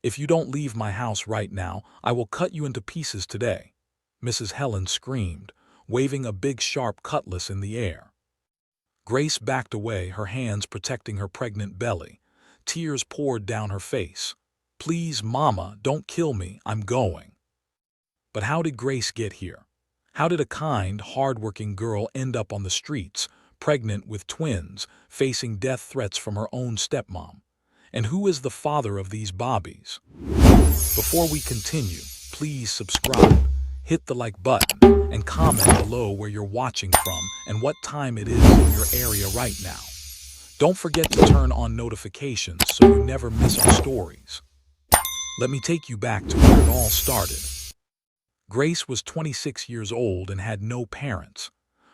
If you don't leave my house right now, I will cut you into pieces today," Mrs. Helen screamed, waving a big sharp cutlass in the air. Grace backed away, her hands protecting her pregnant belly. Tears poured down her face. "Please, Mama, don't kill me, I'm going." But how did Grace get here? How did a kind, hard-working girl end up on the streets, pregnant with twins, facing death threats from her own stepmom? And who is the father of these bobbies? Before we continue, please subscribe, hit the like button, and comment below where you're watching from and what time it is in your area right now. Don't forget to turn on notifications so you never miss our stories. Let me take you back to where it all started. Grace was 26 years old and had no parents.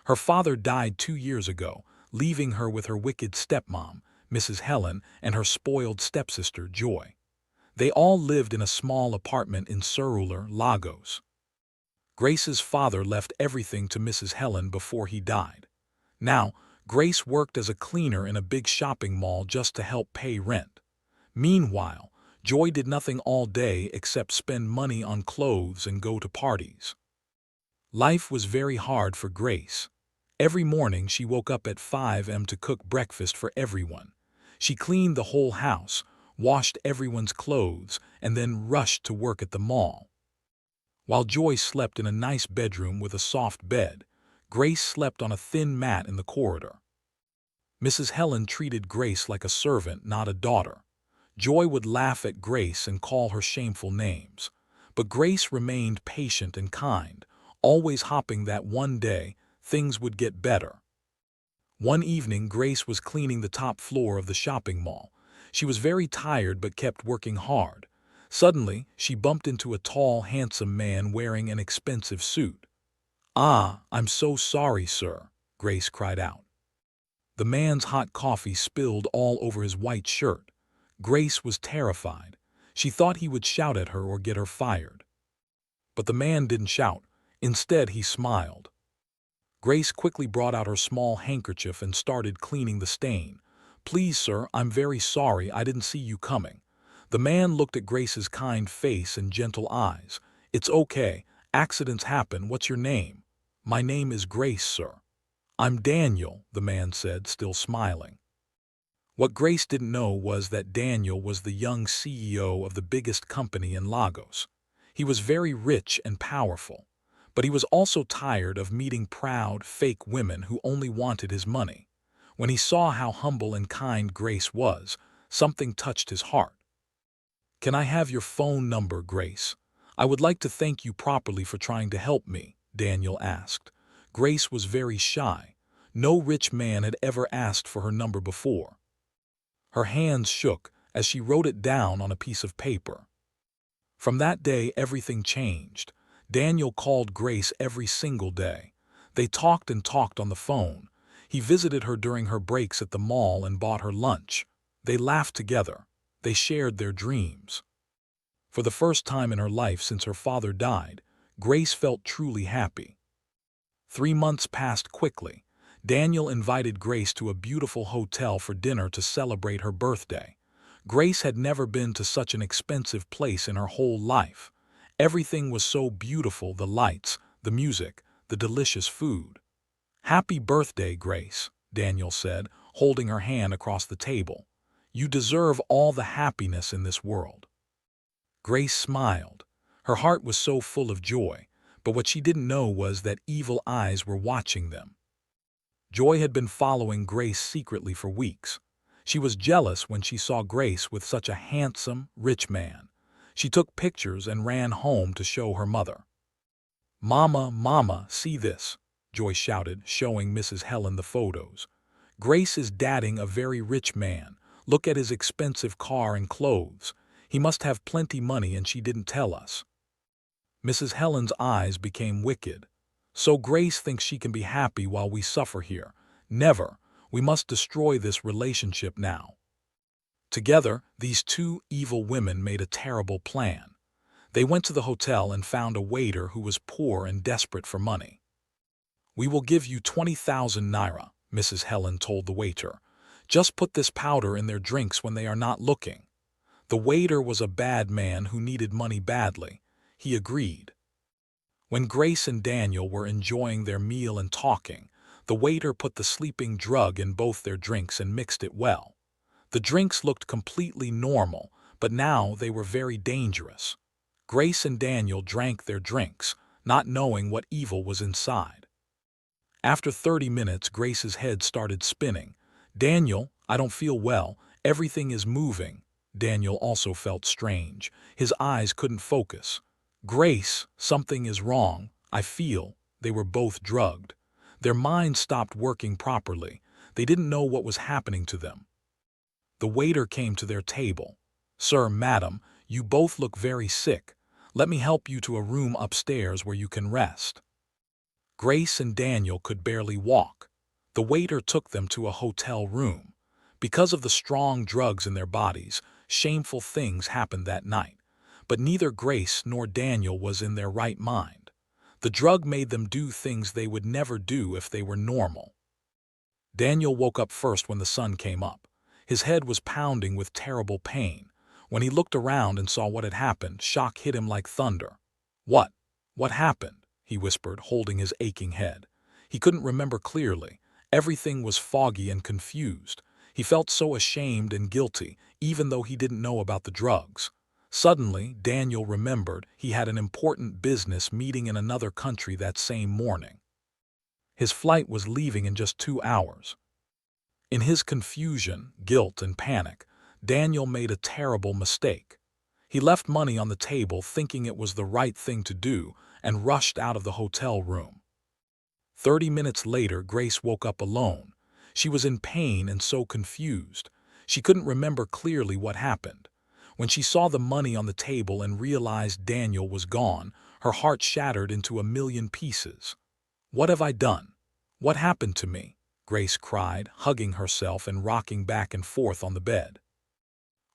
Her father died 2 years ago, leaving her with her wicked stepmom, Mrs. Helen, and her spoiled stepsister, Joy. They all lived in a small apartment in Surulere, Lagos. Grace's father left everything to Mrs. Helen before he died. Now, Grace worked as a cleaner in a big shopping mall just to help pay rent. Meanwhile, Joy did nothing all day except spend money on clothes and go to parties. Life was very hard for Grace. Every morning she woke up at 5 a.m. to cook breakfast for everyone. She cleaned the whole house, washed everyone's clothes, and then rushed to work at the mall. While Joy slept in a nice bedroom with a soft bed, Grace slept on a thin mat in the corridor. Mrs. Helen treated Grace like a servant, not a daughter. Joy would laugh at Grace and call her shameful names. But Grace remained patient and kind, always hoping that one day things would get better. One evening, Grace was cleaning the top floor of the shopping mall. She was very tired but kept working hard. Suddenly, she bumped into a tall, handsome man wearing an expensive suit. "Ah, I'm so sorry, sir," Grace cried out. The man's hot coffee spilled all over his white shirt. Grace was terrified. She thought he would shout at her or get her fired. But the man didn't shout. Instead, he smiled. Grace quickly brought out her small handkerchief and started cleaning the stain. "Please, sir, I'm very sorry, I didn't see you coming." The man looked at Grace's kind face and gentle eyes. "It's okay, accidents happen, what's your name?" "My name is Grace, sir." "I'm Daniel," the man said, still smiling. What Grace didn't know was that Daniel was the young CEO of the biggest company in Lagos. He was very rich and powerful, but he was also tired of meeting proud, fake women who only wanted his money. When he saw how humble and kind Grace was, something touched his heart. "Can I have your phone number, Grace? I would like to thank you properly for trying to help me," Daniel asked. Grace was very shy. No rich man had ever asked for her number before. Her hands shook as she wrote it down on a piece of paper. From that day, everything changed. Daniel called Grace every single day. They talked and talked on the phone. He visited her during her breaks at the mall and bought her lunch. They laughed together. They shared their dreams. For the first time in her life since her father died, Grace felt truly happy. 3 months passed quickly. Daniel invited Grace to a beautiful hotel for dinner to celebrate her birthday. Grace had never been to such an expensive place in her whole life. Everything was so beautiful, the lights, the music, the delicious food. "Happy birthday, Grace," Daniel said, holding her hand across the table. "You deserve all the happiness in this world." Grace smiled. Her heart was so full of joy, but what she didn't know was that evil eyes were watching them. Joy had been following Grace secretly for weeks. She was jealous when she saw Grace with such a handsome, rich man. She took pictures and ran home to show her mother. "Mama, Mama, see this," Joy shouted, showing Mrs. Helen the photos. "Grace is dating a very rich man. Look at his expensive car and clothes. He must have plenty money and she didn't tell us." Mrs. Helen's eyes became wicked. "So Grace thinks she can be happy while we suffer here. Never. We must destroy this relationship now." Together, these two evil women made a terrible plan. They went to the hotel and found a waiter who was poor and desperate for money. "We will give you 20,000 naira, Mrs. Helen told the waiter. "Just put this powder in their drinks when they are not looking." The waiter was a bad man who needed money badly. He agreed. When Grace and Daniel were enjoying their meal and talking, the waiter put the sleeping drug in both their drinks and mixed it well. The drinks looked completely normal, but now they were very dangerous. Grace and Daniel drank their drinks, not knowing what evil was inside. After 30 minutes, Grace's head started spinning. "Daniel, I don't feel well. Everything is moving." Daniel also felt strange. His eyes couldn't focus. "Grace, something is wrong. I feel." They were both drugged. Their minds stopped working properly. They didn't know what was happening to them. The waiter came to their table. "Sir, madam, you both look very sick. Let me help you to a room upstairs where you can rest." Grace and Daniel could barely walk. The waiter took them to a hotel room. Because of the strong drugs in their bodies, shameful things happened that night. But neither Grace nor Daniel was in their right mind. The drug made them do things they would never do if they were normal. Daniel woke up first when the sun came up. His head was pounding with terrible pain. When he looked around and saw what had happened, shock hit him like thunder. "What? What happened?" he whispered, holding his aching head. He couldn't remember clearly. Everything was foggy and confused. He felt so ashamed and guilty, even though he didn't know about the drugs. Suddenly, Daniel remembered he had an important business meeting in another country that same morning. His flight was leaving in just 2 hours. In his confusion, guilt, and panic, Daniel made a terrible mistake. He left money on the table thinking it was the right thing to do and rushed out of the hotel room. 30 minutes later, Grace woke up alone. She was in pain and so confused. She couldn't remember clearly what happened. When she saw the money on the table and realized Daniel was gone, her heart shattered into a million pieces. "What have I done? What happened to me?" Grace cried, hugging herself and rocking back and forth on the bed.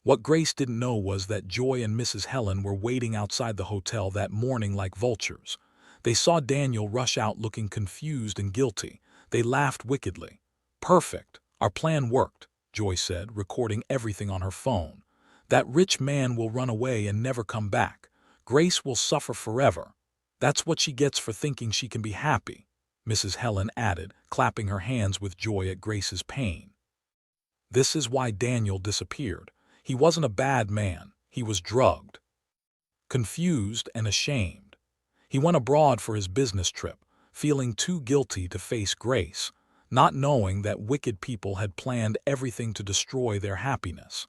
What Grace didn't know was that Joy and Mrs. Helen were waiting outside the hotel that morning like vultures. They saw Daniel rush out looking confused and guilty. They laughed wickedly. "Perfect. Our plan worked," Joy said, recording everything on her phone. "That rich man will run away and never come back. Grace will suffer forever. That's what she gets for thinking she can be happy," Mrs. Helen added, clapping her hands with joy at Grace's pain. This is why Daniel disappeared. He wasn't a bad man. He was drugged. Confused and ashamed. He went abroad for his business trip, feeling too guilty to face Grace, not knowing that wicked people had planned everything to destroy their happiness.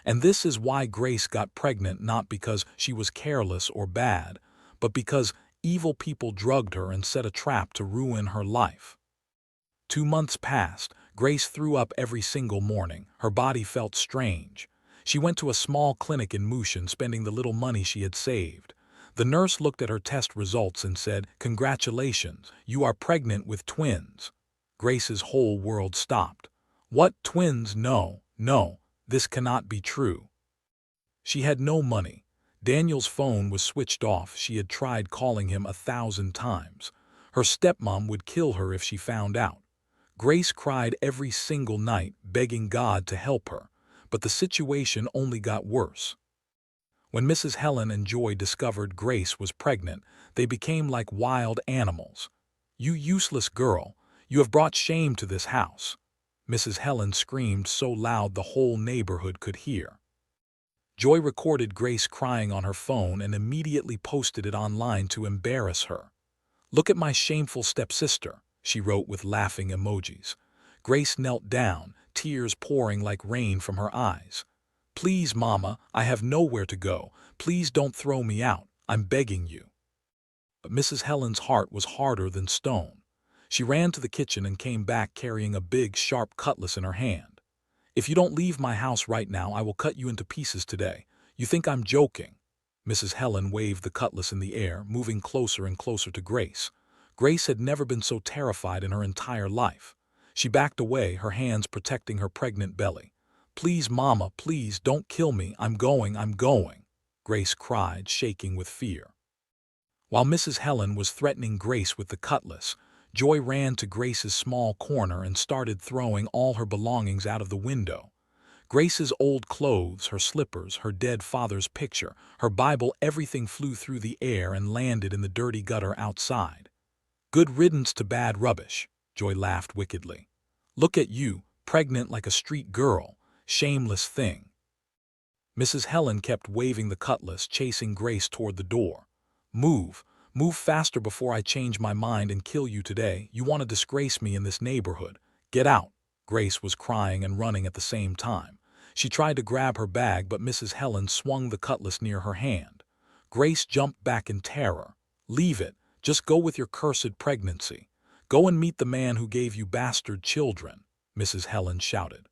And this is why Grace got pregnant, not because she was careless or bad, but because evil people drugged her and set a trap to ruin her life. 2 months passed. Grace threw up every single morning. Her body felt strange. She went to a small clinic in Mushin, spending the little money she had saved. The nurse looked at her test results and said, "Congratulations, you are pregnant with twins." Grace's whole world stopped. "What, twins? No, no. This cannot be true." She had no money. Daniel's phone was switched off. She had tried calling him 1,000 times. Her stepmom would kill her if she found out. Grace cried every single night, begging God to help her, but the situation only got worse. When Mrs. Helen and Joy discovered Grace was pregnant, they became like wild animals. "You useless girl, you have brought shame to this house." Mrs. Helen screamed so loud the whole neighborhood could hear. Joy recorded Grace crying on her phone and immediately posted it online to embarrass her. "Look at my shameful stepsister," she wrote with laughing emojis. Grace knelt down, tears pouring like rain from her eyes. "Please, Mama, I have nowhere to go. Please don't throw me out. I'm begging you." But Mrs. Helen's heart was harder than stone. She ran to the kitchen and came back carrying a big, sharp cutlass in her hand. "If you don't leave my house right now, I will cut you into pieces today. You think I'm joking?" Mrs. Helen waved the cutlass in the air, moving closer and closer to Grace. Grace had never been so terrified in her entire life. She backed away, her hands protecting her pregnant belly. "Please, Mama, please, don't kill me. I'm going," Grace cried, shaking with fear. While Mrs. Helen was threatening Grace with the cutlass, Joy ran to Grace's small corner and started throwing all her belongings out of the window. Grace's old clothes, her slippers, her dead father's picture, her Bible, everything flew through the air and landed in the dirty gutter outside. Good riddance to bad rubbish, Joy laughed wickedly. Look at you, pregnant like a street girl, shameless thing. Mrs. Helen kept waving the cutlass, chasing Grace toward the door. Move, move faster before I change my mind and kill you today. You want to disgrace me in this neighborhood. Get out. Grace was crying and running at the same time. She tried to grab her bag, but Mrs. Helen swung the cutlass near her hand. Grace jumped back in terror. Leave it. Just go with your cursed pregnancy. Go and meet the man who gave you bastard children, Mrs. Helen shouted.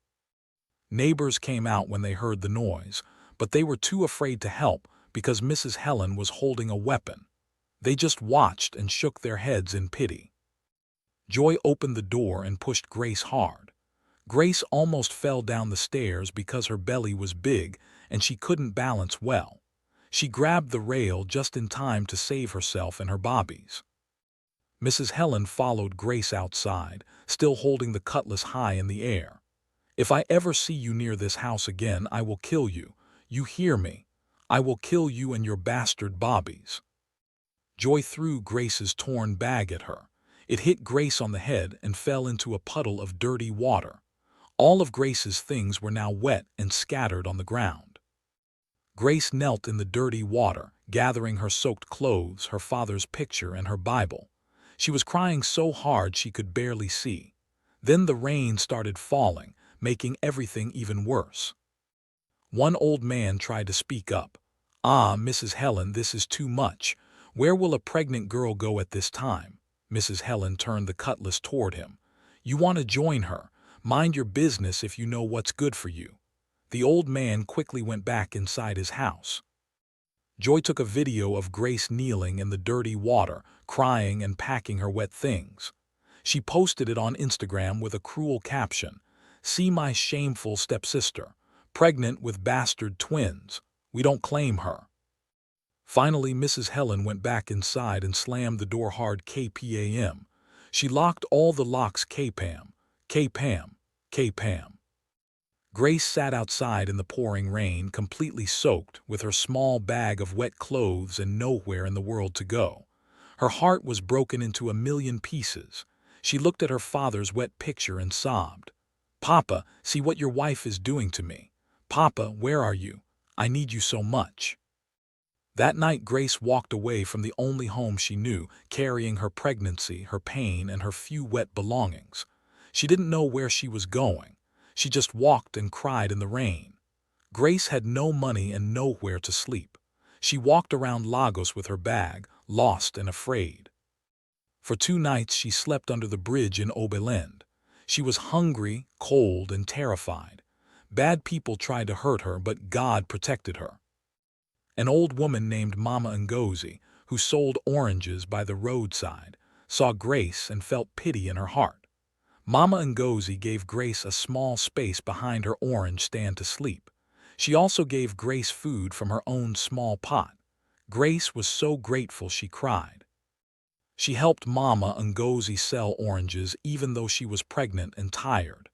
Neighbors came out when they heard the noise, but they were too afraid to help because Mrs. Helen was holding a weapon. They just watched and shook their heads in pity. Joy opened the door and pushed Grace hard. Grace almost fell down the stairs because her belly was big and she couldn't balance well. She grabbed the rail just in time to save herself and her bobbies. Mrs. Helen followed Grace outside, still holding the cutlass high in the air. If I ever see you near this house again, I will kill you. You hear me? I will kill you and your bastard bobbies. Joy threw Grace's torn bag at her. It hit Grace on the head and fell into a puddle of dirty water. All of Grace's things were now wet and scattered on the ground. Grace knelt in the dirty water, gathering her soaked clothes, her father's picture, and her Bible. She was crying so hard she could barely see. Then the rain started falling, making everything even worse. One old man tried to speak up. Ah, Mrs. Helen, this is too much. Where will a pregnant girl go at this time? Mrs. Helen turned the cutlass toward him. You want to join her? Mind your business if you know what's good for you. The old man quickly went back inside his house. Joy took a video of Grace kneeling in the dirty water, crying and packing her wet things. She posted it on Instagram with a cruel caption. See my shameful stepsister, pregnant with bastard twins. We don't claim her. Finally, Mrs. Helen went back inside and slammed the door hard. KPAM. She locked all the locks. KPAM. KPAM. KPAM. Grace sat outside in the pouring rain, completely soaked, with her small bag of wet clothes and nowhere in the world to go. Her heart was broken into a million pieces. She looked at her father's wet picture and sobbed. Papa, see what your wife is doing to me. Papa, where are you? I need you so much. That night, Grace walked away from the only home she knew, carrying her pregnancy, her pain, and her few wet belongings. She didn't know where she was going. She just walked and cried in the rain. Grace had no money and nowhere to sleep. She walked around Lagos with her bag, lost and afraid. For 2 nights she slept under the bridge in Oberland. She was hungry, cold, and terrified. Bad people tried to hurt her, but God protected her. An old woman named Mama Ngozi, who sold oranges by the roadside, saw Grace and felt pity in her heart. Mama Ngozi gave Grace a small space behind her orange stand to sleep. She also gave Grace food from her own small pot. Grace was so grateful she cried. She helped Mama Ngozi sell oranges even though she was pregnant and tired.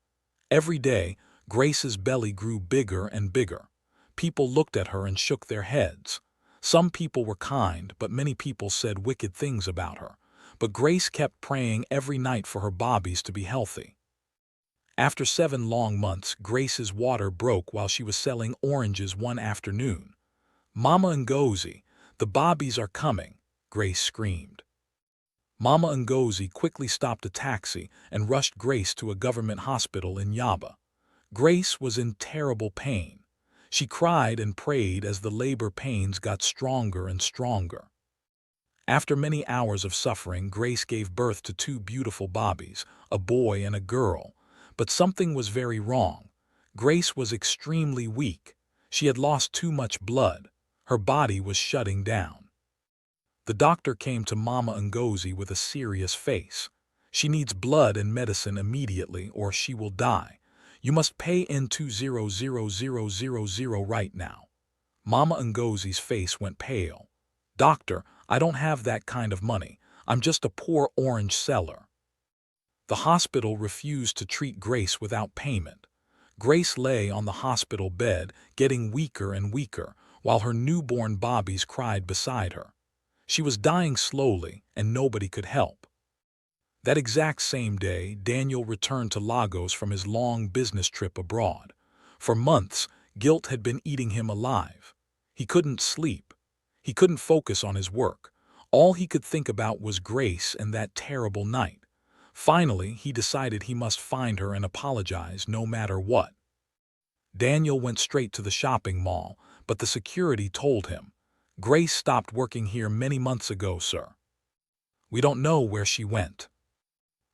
Every day, Grace's belly grew bigger and bigger. People looked at her and shook their heads. Some people were kind, but many people said wicked things about her. But Grace kept praying every night for her bobbies to be healthy. After 7 long months, Grace's water broke while she was selling oranges one afternoon. Mama Ngozi, the bobbies are coming, Grace screamed. Mama Ngozi quickly stopped a taxi and rushed Grace to a government hospital in Yaba. Grace was in terrible pain. She cried and prayed as the labor pains got stronger and stronger. After many hours of suffering, Grace gave birth to 2 beautiful bobbies, a boy and a girl. But something was very wrong. Grace was extremely weak. She had lost too much blood. Her body was shutting down. The doctor came to Mama Ngozi with a serious face. She needs blood and medicine immediately or she will die. You must pay in 200,000 right now. Mama Ngozi's face went pale. Doctor, I don't have that kind of money. I'm just a poor orange seller. The hospital refused to treat Grace without payment. Grace lay on the hospital bed, getting weaker and weaker, while her newborn Bobbies cried beside her. She was dying slowly, and nobody could help. That exact same day, Daniel returned to Lagos from his long business trip abroad. For months, guilt had been eating him alive. He couldn't sleep. He couldn't focus on his work. All he could think about was Grace and that terrible night. Finally, he decided he must find her and apologize no matter what. Daniel went straight to the shopping mall, but the security told him, "Grace stopped working here many months ago, sir. We don't know where she went."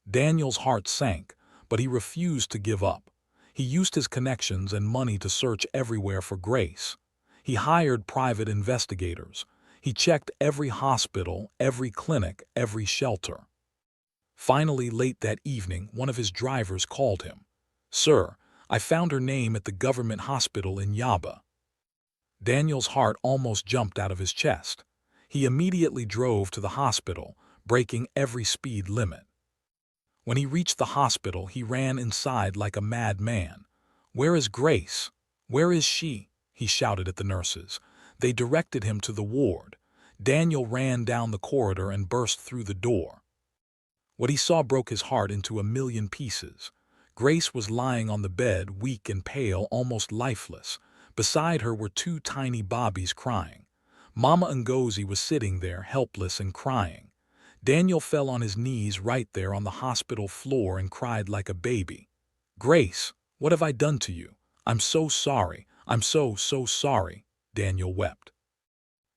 Daniel's heart sank, but he refused to give up. He used his connections and money to search everywhere for Grace. He hired private investigators. He checked every hospital, every clinic, every shelter. Finally, late that evening, one of his drivers called him. "Sir, I found her name at the government hospital in Yaba." Daniel's heart almost jumped out of his chest. He immediately drove to the hospital, breaking every speed limit. When he reached the hospital, he ran inside like a madman. "Where is Grace? Where is she?" he shouted at the nurses. They directed him to the ward. Daniel ran down the corridor and burst through the door. What he saw broke his heart into a million pieces. Grace was lying on the bed, weak and pale, almost lifeless. Beside her were two tiny Bobbies crying. Mama Ngozi was sitting there, helpless and crying. Daniel fell on his knees right there on the hospital floor and cried like a baby. "Grace, what have I done to you? I'm so sorry. I'm so sorry," Daniel wept.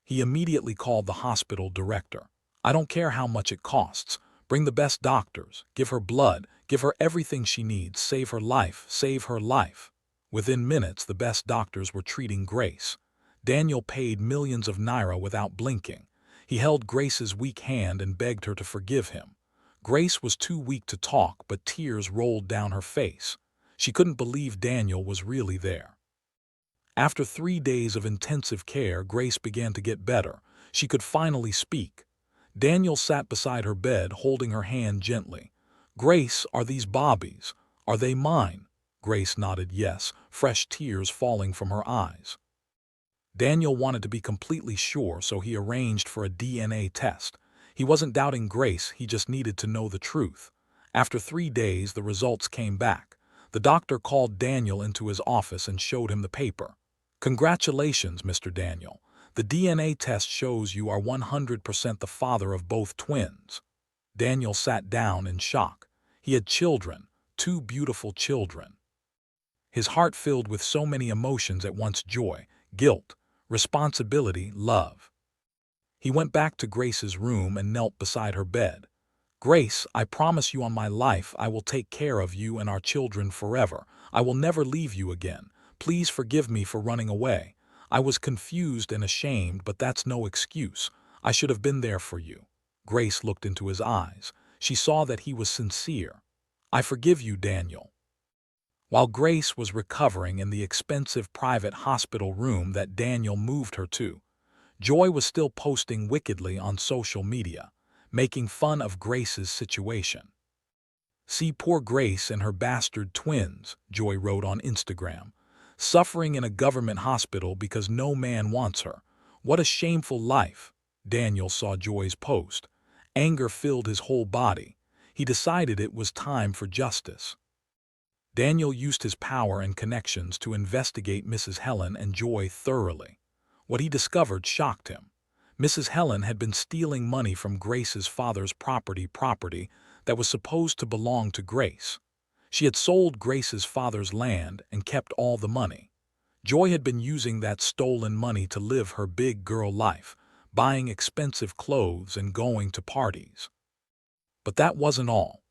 He immediately called the hospital director. "I don't care how much it costs. Bring the best doctors. Give her blood. Give her everything she needs. Save her life. Save her life." Within minutes, the best doctors were treating Grace. Daniel paid millions of naira without blinking. He held Grace's weak hand and begged her to forgive him. Grace was too weak to talk, but tears rolled down her face. She couldn't believe Daniel was really there. After 3 days of intensive care, Grace began to get better. She could finally speak. Daniel sat beside her bed, holding her hand gently. "Grace, are these Bobbies? Are they mine?" Grace nodded yes, fresh tears falling from her eyes. Daniel wanted to be completely sure, so he arranged for a DNA test. He wasn't doubting Grace, he just needed to know the truth. After 3 days, the results came back. The doctor called Daniel into his office and showed him the paper. "Congratulations, Mr. Daniel. The DNA test shows you are 100% the father of both twins." Daniel sat down in shock. He had children, 2 beautiful children. His heart filled with so many emotions at once: joy, guilt, responsibility, love. He went back to Grace's room and knelt beside her bed. "Grace, I promise you on my life I will take care of you and our children forever. I will never leave you again. Please forgive me for running away. I was confused and ashamed, but that's no excuse. I should have been there for you." Grace looked into his eyes. She saw that he was sincere. "I forgive you, Daniel." While Grace was recovering in the expensive private hospital room that Daniel moved her to, Joy was still posting wickedly on social media, making fun of Grace's situation. "See poor Grace and her bastard twins," Joy wrote on Instagram, "suffering in a government hospital because no man wants her. What a shameful life." Daniel saw Joy's post. Anger filled his whole body. He decided it was time for justice. Daniel used his power and connections to investigate Mrs. Helen and Joy thoroughly. What he discovered shocked him. Mrs. Helen had been stealing money from Grace's father's property that was supposed to belong to Grace. She had sold Grace's father's land and kept all the money. Joy had been using that stolen money to live her big girl life, buying expensive clothes and going to parties. But that wasn't all.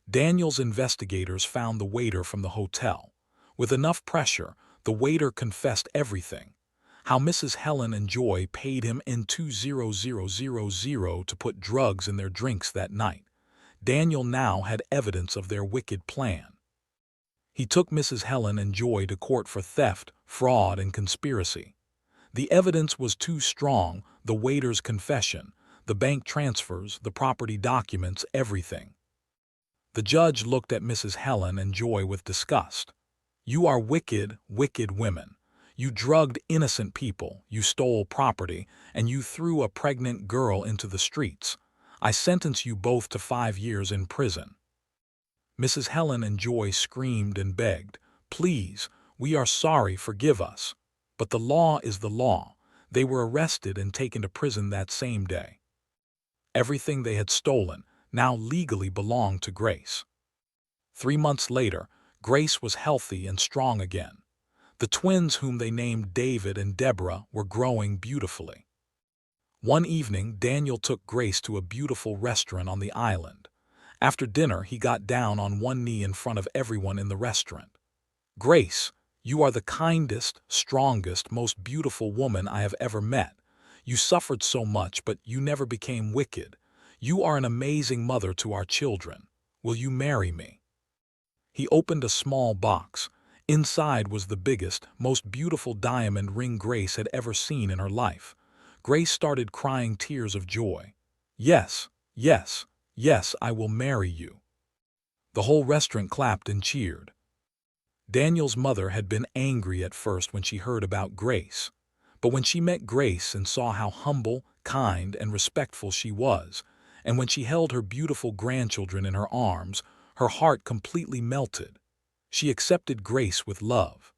Daniel's investigators found the waiter from the hotel. With enough pressure, the waiter confessed everything. How Mrs. Helen and Joy paid him in 2,000 to put drugs in their drinks that night. Daniel now had evidence of their wicked plan. He took Mrs. Helen and Joy to court for theft, fraud, and conspiracy. The evidence was too strong: the waiter's confession, the bank transfers, the property documents, everything. The judge looked at Mrs. Helen and Joy with disgust. You are wicked, wicked women. You drugged innocent people, you stole property, and you threw a pregnant girl into the streets. I sentence you both to 5 years in prison." Mrs. Helen and Joy screamed and begged, "Please, we are sorry, forgive us." But the law is the law. They were arrested and taken to prison that same day. Everything they had stolen now legally belonged to Grace. 3 months later, Grace was healthy and strong again. The twins, whom they named David and Deborah, were growing beautifully. One evening, Daniel took Grace to a beautiful restaurant on the island. After dinner, he got down on one knee in front of everyone in the restaurant. "Grace, you are the kindest, strongest, most beautiful woman I have ever met. You suffered so much, but you never became wicked. You are an amazing mother to our children. Will you marry me?" He opened a small box. Inside was the biggest, most beautiful diamond ring Grace had ever seen in her life. Grace started crying tears of joy. "Yes, yes, yes, I will marry you." The whole restaurant clapped and cheered. Daniel's mother had been angry at first when she heard about Grace. But when she met Grace and saw how humble, kind, and respectful she was, and when she held her beautiful grandchildren in her arms, her heart completely melted. She accepted Grace with love.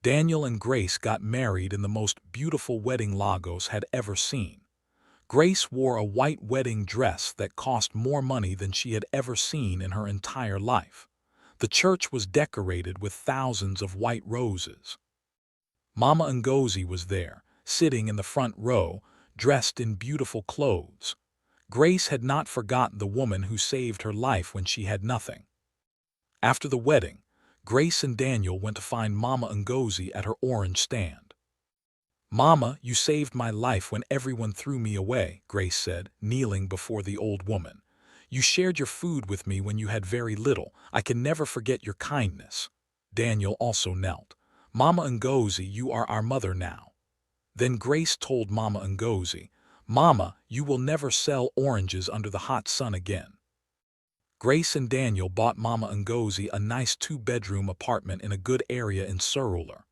Daniel and Grace got married in the most beautiful wedding Lagos had ever seen. Grace wore a white wedding dress that cost more money than she had ever seen in her entire life. The church was decorated with thousands of white roses. Mama Ngozi was there, sitting in the front row, dressed in beautiful clothes. Grace had not forgotten the woman who saved her life when she had nothing. After the wedding, Grace and Daniel went to find Mama Ngozi at her orange stand. "Mama, you saved my life when everyone threw me away," Grace said, kneeling before the old woman. "You shared your food with me when you had very little. I can never forget your kindness." Daniel also knelt. "Mama Ngozi, you are our mother now." Then Grace told Mama Ngozi, "Mama, you will never sell oranges under the hot sun again." Grace and Daniel bought Mama Ngozi a nice 2-bedroom apartment in a good area in Surulere.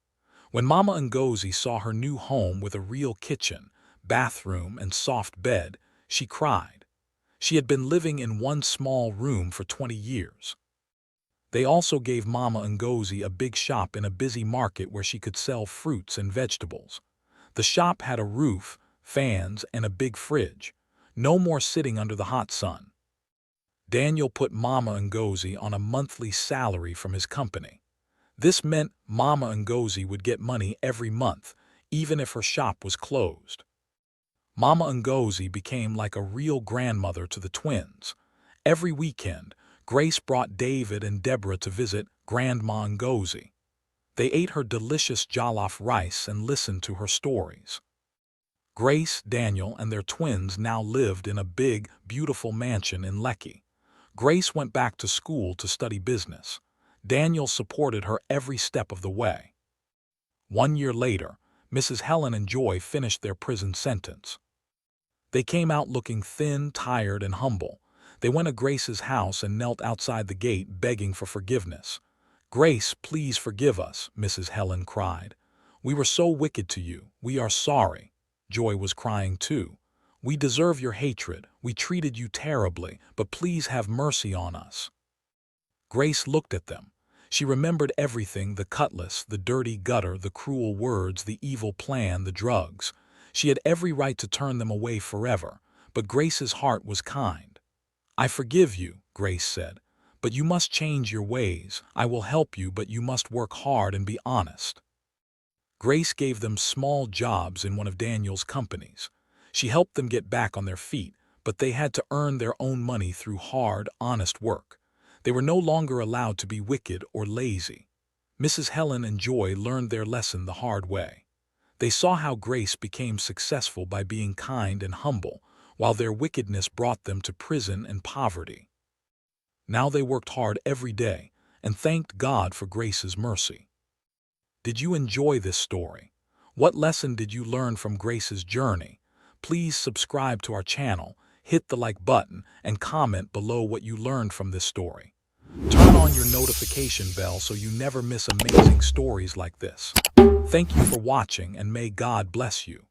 When Mama Ngozi saw her new home with a real kitchen, bathroom, and soft bed, she cried. She had been living in one small room for 20 years. They also gave Mama Ngozi a big shop in a busy market where she could sell fruits and vegetables. The shop had a roof, fans, and a big fridge. No more sitting under the hot sun. Daniel put Mama Ngozi on a monthly salary from his company. This meant Mama Ngozi would get money every month, even if her shop was closed. Mama Ngozi became like a real grandmother to the twins. Every weekend, Grace brought David and Deborah to visit Grandma Ngozi. They ate her delicious jollof rice and listened to her stories. Grace, Daniel, and their twins now lived in a big, beautiful mansion in Lekki. Grace went back to school to study business. Daniel supported her every step of the way. 1 year later, Mrs. Helen and Joy finished their prison sentence. They came out looking thin, tired, and humble. They went to Grace's house and knelt outside the gate begging for forgiveness. "Grace, please forgive us," Mrs. Helen cried. "We were so wicked to you. We are sorry." Joy was crying too. "We deserve your hatred. We treated you terribly, but please have mercy on us." Grace looked at them. She remembered everything: the cutlass, the dirty gutter, the cruel words, the evil plan, the drugs. She had every right to turn them away forever, but Grace's heart was kind. "I forgive you," Grace said, "but you must change your ways. I will help you, but you must work hard and be honest." Grace gave them small jobs in one of Daniel's companies. She helped them get back on their feet, but they had to earn their own money through hard, honest work. They were no longer allowed to be wicked or lazy. Mrs. Helen and Joy learned their lesson the hard way. They saw how Grace became successful by being kind and humble, while their wickedness brought them to prison and poverty. Now they worked hard every day and thanked God for Grace's mercy. Did you enjoy this story? What lesson did you learn from Grace's journey? Please subscribe to our channel, hit the like button, and comment below what you learned from this story. Turn on your notification bell so you never miss amazing stories like this. Thank you for watching and may God bless you.